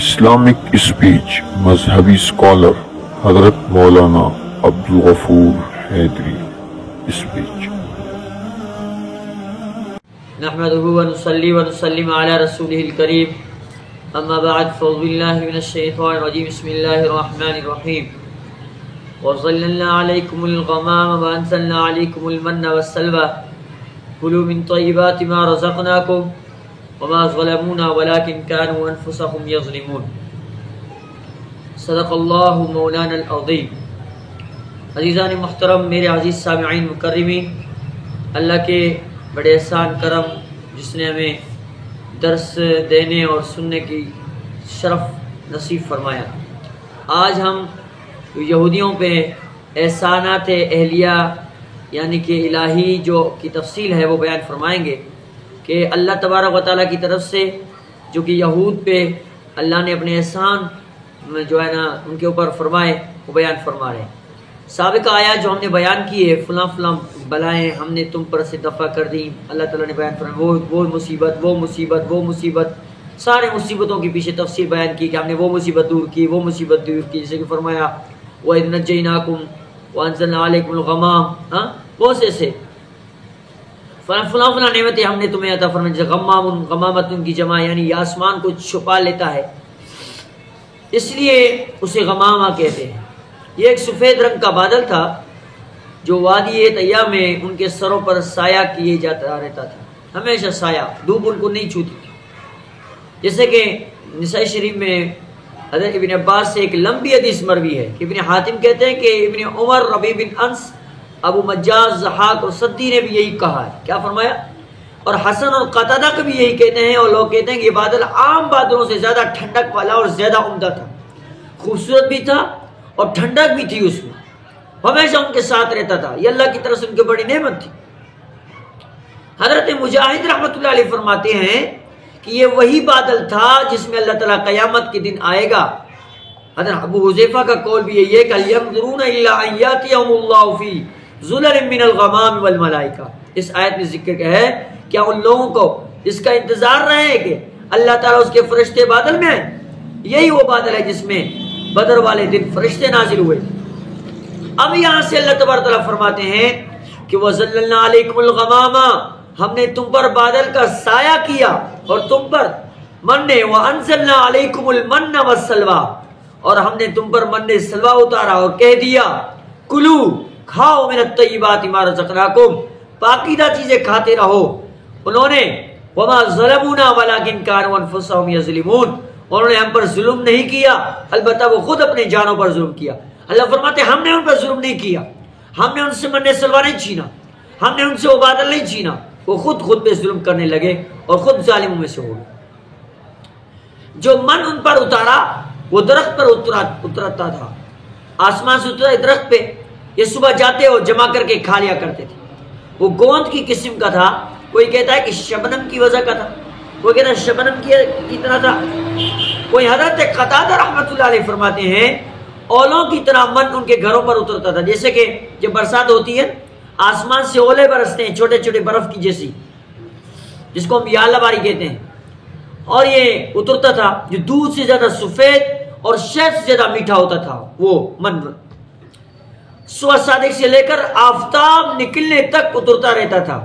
Islamic speech مذہبی scholar حضرت مولانا عبدالغفور حیدری speech. نحمده ونصلي ونسلم على رسوله الكريم اما بعد فاعوذ بالله من الشيطان الرجيم بسم الله الرحمن الرحيم وظللنا عليكم الغمام وانزلنا عليكم المن والسلوى كلوا من طيبات ما رزقناكم وما ظلمونا ولكن كانوا انفسهم يظلمون صدق اللہ مولانا العظیم. عزیزان محترم، میرے عزیز سامعین مکرمین، اللہ کے بڑے احسان کرم جس نے ہمیں درس دینے اور سننے کی شرف نصیب فرمایا. آج ہم یہودیوں پہ احسانات اہلیہ یعنی کہ الہی جو کی تفصیل ہے وہ بیان فرمائیں گے کہ اللہ تبارک و تعالیٰ کی طرف سے جو کہ یہود پہ اللہ نے اپنے احسان جو ہے نا ان کے اوپر فرمائے وہ بیان فرما رہے ہیں. سابقہ آیات جو ہم نے بیان کی ہے، فلاں فلاں بلائیں ہم نے تم پر سے دفع کر دی، اللہ تعالیٰ نے بیان فرمایا وہ مصیبت سارے مصیبتوں کے پیچھے تفصیل بیان کی کہ ہم نے وہ مصیبت دور کی، جیسے کہ فرمایا وَإِذْ نَجَّيْنَاكُمْ وَأَنزَلْنَا عَلَيْكُمُ الْغَمَامَ، وہ سے فلاں نعمتیں ہم نے تمہیں عطا فرمائی. جیسے غمامت کی جمع یعنی یہ آسمان کو چھپا لیتا ہے، اس لیے اسے غمامہ کہتے ہیں. یہ ایک سفید رنگ کا بادل تھا جو وادی طیہ میں ان کے سروں پر سایہ کیے جاتا رہتا تھا، ہمیشہ سایہ، دھوپ ان کو نہیں چھوتی تھی. جیسے کہ نسائی شریف میں حضرت ابن عباس سے ایک لمبی حدیث مروی ہے کہ ابن حاتم کہتے ہیں کہ ابن عمر، ربیع بن انس، ابو مجاز، ضحاک اور سدی نے بھی یہی کہا ہے. کیا فرمایا؟ اور حسن اور قتادہ بھی یہی کہتے ہیں، اور لوگ کہتے ہیں کہ یہ بادل عام بادلوں سے زیادہ ٹھنڈک والا اور زیادہ عمدہ تھا، خوبصورت بھی تھا اور ٹھنڈک بھی تھی، اس میں ہمیشہ ان کے ساتھ رہتا تھا. یہ اللہ کی طرف سے ان کی بڑی نعمت تھی. حضرت مجاہد رحمۃ اللہ علیہ فرماتے ہیں کہ یہ وہی بادل تھا جس میں اللہ تعالیٰ قیامت کے دن آئے گا. حضرت ابو حذیفہ کا قول بھی یہی ہے کہ یَنظُرُونَ إِلَّا أَن يَأْتِيَهُمُ اللَّهُ فِي ظُلَلٍ مِّنَ الْغَمَامِ وَالْمَلَائِكَةِ. اس آیت میں ذکر ہے کیا ان لوگوں کو اس کا انتظار رہے کہ اللہ تعالیٰ اس کے فرشتے بادل میں ہیں. یہی وہ بادل ہے جس میں بدر والے دن فرشتے نازل ہوئے. اب یہاں سے اللہ تبارک تعالیٰ فرماتے ہیں کہ وَظَلَّلْنَا عَلَيْكُمُ الْغَمَامَ، ہم نے تم پر بادل کا سایہ کیا اور تم پر من، وَأَنزَلْنَا عَلَيْكُمُ الْمَنَّ وَالسَّلْوَىٰ، اور ہم نے تم پر من سلوہ اتارا اور کہہ دیا کلو، کھاؤ، من الطیبات ما رزقناکم، پاکیزہ چیزیں کھاتے رہو. انہوں نے وما ظلمونا ولکن كانوا انفسهم یظلمون، انہوں نے ہم پر ظلم نہیں کیا، البتہ وہ خود اپنے جانوں پر ظلم کیا. اللہ فرماتے ہیں ہم نے ان پر ظلم نہیں کیا، ہم نے ان سے من سلوہ نہیں چھینا، ہم نے ان سے وہ بادل نہیں چھینا، وہ خود پہ ظلم کرنے لگے اور خود ظالموں میں سے ہو گئے. جو من ان پر اتارا وہ درخت پر اترتا تھا، آسمان سے اترا درخت پہ، یہ صبح جاتے اور جمع کر کے کھا لیا کرتے تھے. وہ گوند کی قسم کا تھا، کوئی کہتا ہے کہ شبنم کی وجہ کا تھا، کوئی کہتا ہے شبنم کی طرح تھا. کوئی حضرت قتادہ رحمۃ اللہ علیہ فرماتے ہیں اولوں کی طرح من ان کے گھروں پر اترتا تھا. جیسے کہ جب برسات ہوتی ہے آسمان سے اولے برستے ہیں چھوٹے چھوٹے برف کی جیسی، جس کو ہم یالہ باری کہتے ہیں، اور یہ اترتا تھا جو دودھ سے زیادہ سفید اور شہد سے زیادہ میٹھا ہوتا تھا. وہ من صبح صادق سے لے کر آفتاب نکلنے تک اترتا رہتا تھا.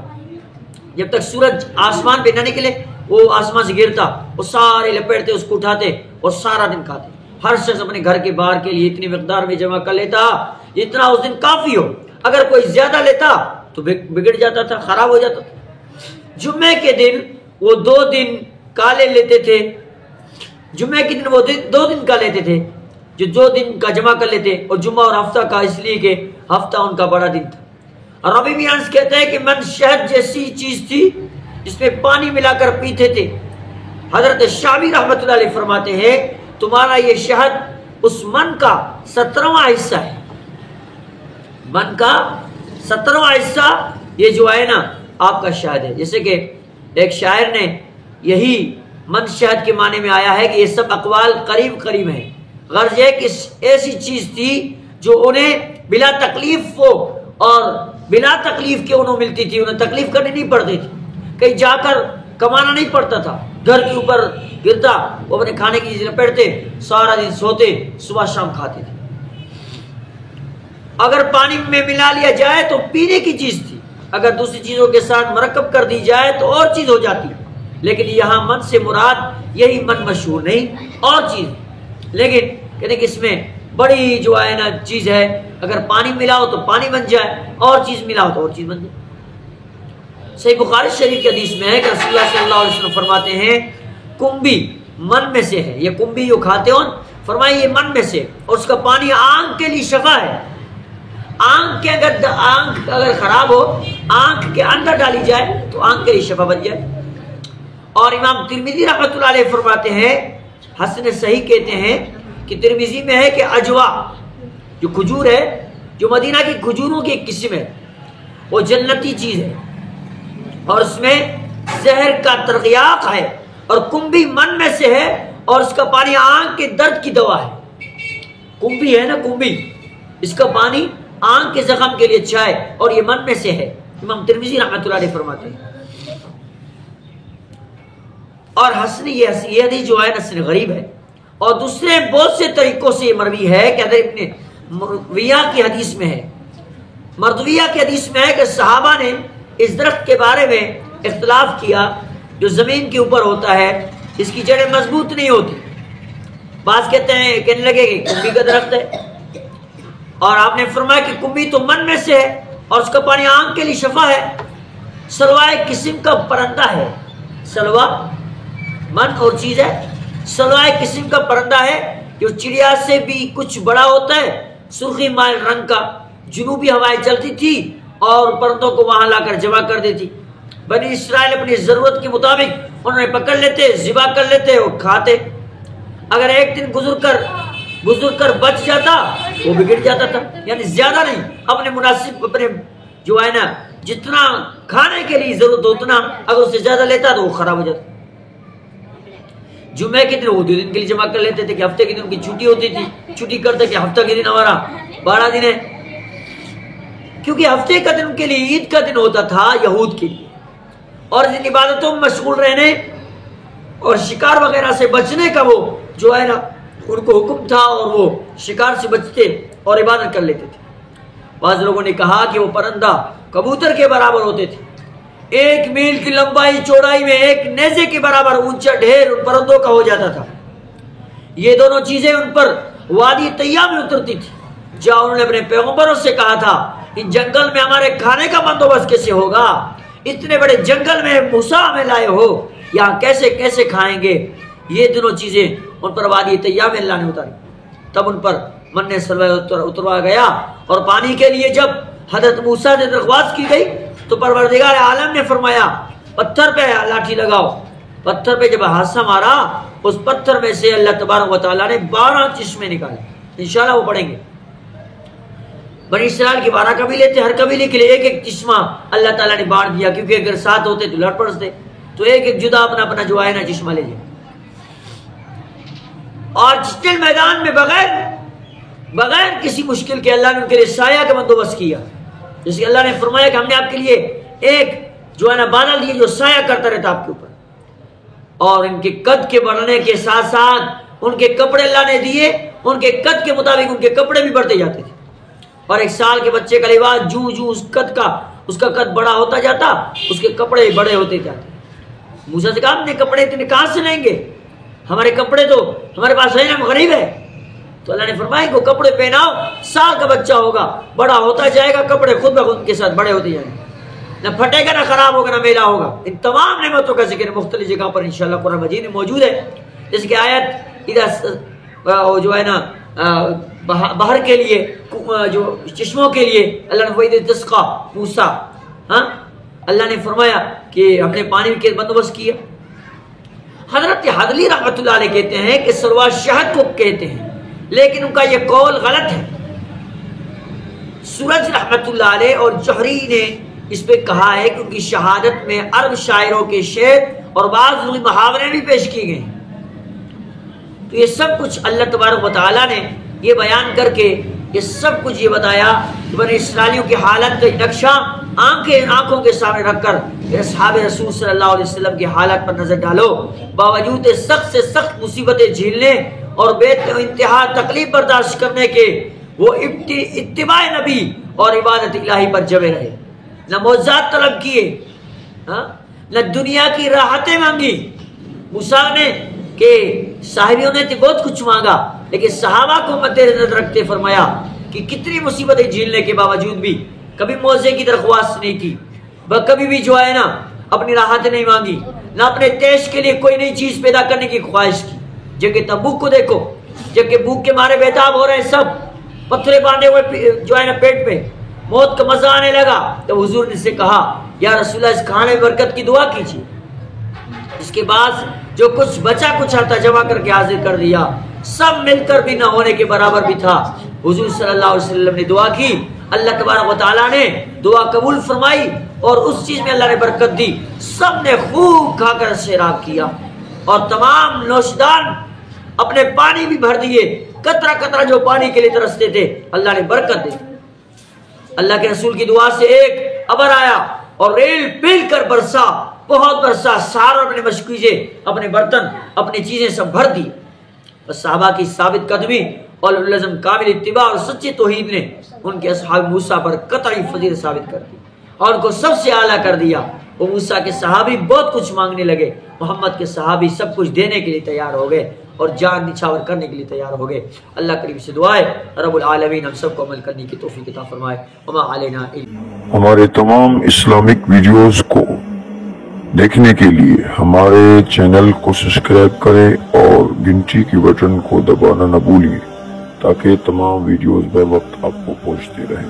جب تک سورج آسمان پہ نہ نکلے وہ آسمان سے گرتا، وہ سارے لپیٹتے، اس کو اٹھاتے اور سارا دن کھاتے. ہر شخص اپنے گھر کے باہر کے لیے اتنی مقدار میں جمع کر لیتا جتنا اس دن کافی ہو. اگر کوئی زیادہ لیتا تو بگڑ جاتا تھا، خراب ہو جاتا تھا. جمعے کے دن وہ 2 دن کالے لیتے تھے، جمعے کے دن وہ 2 دن کا لیتے تھے، جو 2 دن کا جمع کر لیتے، اور جمعہ اور ہفتہ کا اس لیے کہ ہفتہ ان کا بڑا دن تھا. اور ربیع بن انس کہتے ہیں کہ من شہد جیسی چیز تھی جس میں پانی ملا کر پیتے تھے. حضرت شعبی رحمۃ اللہ علیہ فرماتے ہیں تمہارا یہ شہد اس من کا 17واں حصہ ہے. من کا 17واں حصہ یہ جو ہے نا آپ کا شہد ہے. جیسے کہ ایک شاعر نے یہی من شہد کے معنی میں آیا ہے کہ یہ سب اقوال قریب ہیں. غرض یہ کہ ایسی چیز تھی جو انہیں بلا تکلیف ہو اور بلا تکلیف کے انہوں ملتی تھی، انہیں تکلیف کرنی نہیں پڑتی تھی، کہیں جا کر کمانا نہیں پڑتا تھا، گھر کے اوپر گرتا وہ اپنے کھانے کی چیز لپیٹتے، سارا دن سوتے، صبح شام کھاتے تھے۔ اگر پانی میں ملا لیا جائے تو پینے کی چیز تھی، اگر دوسری چیزوں کے ساتھ مرکب کر دی جائے تو اور چیز ہو جاتی، لیکن یہاں من سے مراد یہی من مشہور نہیں اور چیز، لیکن کہتے کہ اس میں بڑی جو ہے نا چیز ہے، اگر پانی ملاؤ تو پانی بن جائے، اور چیز ملاؤ تو اور چیز بن جائے۔ صحیح بخاری شریف کی حدیث میں ہے کہ رسول اللہ صلی اللہ علیہ وسلم فرماتے ہیں کنبی من میں سے ہے، یہ کنبی جو کھاتے ہو فرمائے یہ من میں سے، اور اس کا پانی آنکھ کے لیے شفا ہے۔ آنکھ کے اگر خراب ہو، آنکھ کے اندر ڈالی جائے تو آنکھ کے لیے شفا بن جائے۔ اور امام ترمذی رحمۃ اللہ علیہ فرماتے ہیں، حسن صحیح کہتے ہیں کہ ترمذی میں ہے کہ اجوا جو کھجور ہے، جو مدینہ کی کھجوروں کی ایک قسم ہے، وہ جنتی چیز ہے اور اس میں زہر کا ترغیاق ہے، اور کنبی من میں سے ہے، اور اس کا پانی آنکھ کے درد کی دوا ہے۔ کنبی ہے نا، کنبی، اس کا پانی آنکھ کے زخم کے لیے اچھا ہے، اور یہ من میں سے ہے، امام ترمذی رحمۃ اللہ علیہ فرماتے ہیں۔ اور حسن یہ حدیث جو ہے حسن غریب ہے، اور دوسرے بہت سے طریقوں سے یہ مروی ہے کہ حضرت ابن مردویہ کی حدیث میں ہے، مردویہ کی حدیث میں ہے کہ صحابہ نے اس درخت کے بارے میں اختلاف کیا جو زمین کے اوپر ہوتا ہے، اس کی جڑیں مضبوط نہیں ہوتی، بعض کہتے ہیں کہنے لگے کہ کنبی کا درخت ہے، اور آپ نے فرمایا کہ کنبی تو من میں سے ہے اور اس کا پانی آنکھ کے لیے شفا ہے۔ سلوا ایک قسم کا پرندہ ہے، سلوا من اور چیز ہے، سلوا ایک قسم کا پرندہ ہے جو چڑیا سے بھی کچھ بڑا ہوتا ہے، سرخی مائل رنگ کا، جنوبی ہوائیں چلتی تھی اور پرندوں کو وہاں لا کر جمع کر دیتی۔ بنی اسرائیل اپنی ضرورت کے مطابق انہوں نے پکڑ لیتے، ذبح کر لیتے اور کھاتے۔ اگر ایک دن گزر کر بچ جاتا وہ بگڑ جاتا تھا، یعنی زیادہ نہیں، اپنے مناسب، اپنے جو ہے نا جتنا کھانے کے لیے ضرورت اتنا، اگر اسے زیادہ لیتا تو وہ خراب ہو جاتا۔ جمعے کے دن وہ 2 دن کے لیے جمع کر لیتے تھے کہ ہفتے کے دن ان کی چھٹی ہوتی تھی، چھٹی کرتے کہ ہفتہ کے دن ہمارا 12 دن ہے، کیونکہ ہفتے کا دن ان کے لیے عید کا دن ہوتا تھا یہود کے لیے، اور ان عبادتوں میں مشغول رہنے اور شکار وغیرہ سے بچنے کا وہ جو ہے نا ان کو حکم تھا، اور وہ شکار سے بچتے اور عبادت کر لیتے تھے۔ بعض لوگوں نے کہا کہ وہ پرندہ کبوتر کے برابر ہوتے تھے، 1 میل کی لمبائی چوڑائی میں 1 نیزے کے برابر اونچا ڈھیر ان پرندوں کا ہو جاتا تھا۔ یہ دونوں چیزیں ان پر وادی طیہ میں اترتی تھی، جہاں انہوں نے اپنے پیغمبروں سے کہا تھا ان جنگل میں ہمارے کھانے کا بندوبست کیسے ہوگا، اتنے بڑے جنگل میں موسیٰ ہمیں لائے ہو، یہاں کیسے کھائیں گے۔ یہ دونوں چیزیں ان پر وادی طیہ میں اللہ نے اتاری، تب ان پر من سلوہ اتروا گیا۔ اور پانی کے لیے جب حضرت موسیٰ سے درخواست کی گئی تو پروردگار عالم نے فرمایا پتھر پہ لاٹھی لگاؤ، پتھر پہ جب حادثہ مارا اس پتھر میں سے اللہ تبارک و تعالیٰ نے 12 چشمے نکالے، انشاءاللہ وہ پڑھیں گے۔ بنی اسرائیل کے 12 قبیلے تھے، ہر قبیلے کے لیے ایک چشمہ اللہ تعالیٰ نے بانٹ دیا، کیونکہ اگر ساتھ ہوتے تو لڑ پڑتے، تو ایک جدا اپنا جو ہے نا چشمہ لے لیا۔ اور جتنے میدان میں بغیر کسی مشکل کے اللہ نے ان کے لیے سایہ کا بندوبست کیا، جیسے اللہ نے فرمایا کہ ہم نے آپ کے لیے ایک جو ہے نا بادل دیے جو سایہ کرتا رہتا آپ کے اوپر، اور ان کے قد کے بڑھنے کے ساتھ ساتھ ان کے کپڑے اللہ نے دیے، ان کے قد کے مطابق ان کے کپڑے بھی بڑھتے جاتے تھے، اور 1 سال کے بچے کا لباس جو اس کا قد بڑا ہوتا جاتا اس کے کپڑے بڑے ہوتے جاتے۔ موسیٰ سے کہا ہم نے کپڑے اتنے کہاں سے لیں گے، ہمارے کپڑے تو ہمارے پاس ہے نا، غریب ہے۔ تو اللہ نے فرمایا کہ وہ کپڑے پہناؤ، سال کا بچہ ہوگا، بڑا ہوتا جائے گا، کپڑے خود بخود کے ساتھ بڑے ہوتے جائیں گے، نہ پھٹے گا، نہ خراب ہوگا، نہ میلا ہوگا۔ ان تمام نعمتوں کا ذکر مختلف جگہ پر انشاءاللہ قرآن مجید میں موجود ہے، جس کی آیت جو ہے نا باہر کے لیے جو چشموں کے لیے اللہ نے وَإِذِ تَسْقَى موسیٰ، اللہ نے فرمایا کہ ہم نے پانی کے بندوبست کیا۔ حضرت حضلی رحمۃ اللہ علیہ کہتے ہیں کہ سلوا شہد کو کہتے ہیں، لیکن ان کا یہ قول غلط ہے۔ سورج رحمۃ اللہ علیہ اور جوہری نے اس پہ کہا ہے کہ ان کی شہادت میں عرب شاعروں کے شعر اور بعض لغوی محاورے بھی پیش کی گئے ہیں۔ تو یہ سب کچھ اللہ تبارک و تعالیٰ نے یہ بیان کر کے یہ سب کچھ یہ بتایا کہ بنی اسرائیلیوں کی حالت کا نقشہ آنکھوں کے سامنے رکھ کر اصحاب رسول صلی اللہ علیہ وسلم کی حالت پر نظر ڈالو. باوجود سخت سے سخت مصیبتیں جھیلنے اور بے انتہا تکلیف برداشت کرنے کے وہ اتباع نبی اور عبادت الہی پر جمے رہے. نہ معجزات طلب کیے، نہ دنیا کی راحتیں مانگی. موسیٰ نے کہ صحابیوں نے تو بہت کچھ مانگا، لیکن صحابہ کو مد نظر رکھتے فرمایا کہ کتنی مصیبتیں جھیلنے کے باوجود بھی کبھی معجزے کی درخواست نہیں کی، کبھی بھی جو ہے نا اپنی راحتیں نہیں مانگی، نہ اپنے دیش کے لیے کوئی نئی چیز پیدا کرنے کی خواہش کی. جنگ تبوک کو دیکھو، جب کہ بھوک کے مارے بےتاب ہو رہے ہیں، سب پتھرے باندھے ہوئے جو ہے نا پیٹ پہ، موت کا مزہ آنے لگا، تو حضور نے سے کہا یا رسول اللہ اس کھانے برکت کی دعا کیجیے. اس کے بعد جو کچھ بچا کچھ تھا جمع کر کے حاضر کر دیا، سب مل کر بھی نہ ہونے کے برابر بھی تھا. حضور صلی اللہ علیہ وسلم نے دعا کی، اللہ تبارک و تعالیٰ نے دعا قبول فرمائی اور اس چیز میں اللہ نے برکت دی. سب نے خوب کھا کر سیراب کیا اور تمام نوشدان اپنے پانی بھی بھر دیے. قطرہ قطرہ جو پانی کے لیے ترستے تھے اللہ نے برکت دی. اللہ کے رسول کی دعا سے ایک ابر آیا اور ریل پل کر برسا، بہت برسا. ساروں اپنے مشکویزیں، اپنے برتن، اپنی چیزیں سب بھر دی. بس صحابہ کی ثابت قدمی اور الزم کامل اتباع اور سچی توحید نے ان کے اصحاب موسیٰ پر قطعی فضیلت ثابت کر دی اور ان کو سب سے اعلیٰ کر دیا. وہ موسیٰ کے صحابی بہت کچھ مانگنے لگے، محمد کے صحابی سب کچھ دینے کے لیے تیار ہو گئے اور جان نچھاور کرنے کے لیے تیار ہو گئے. اللہ کریم سے دعا ہے رب العالمین ہم سب کو عمل کرنے کی توفیق عطا فرمائے. وما علینا الا ہمارے تمام اسلامک ویڈیوز کو دیکھنے کے لیے ہمارے چینل کو سبسکرائب کریں اور گھنٹی کی بٹن کو دبانا نہ بھولیں تاکہ تمام ویڈیوز بے وقت آپ کو پہنچتے رہیں.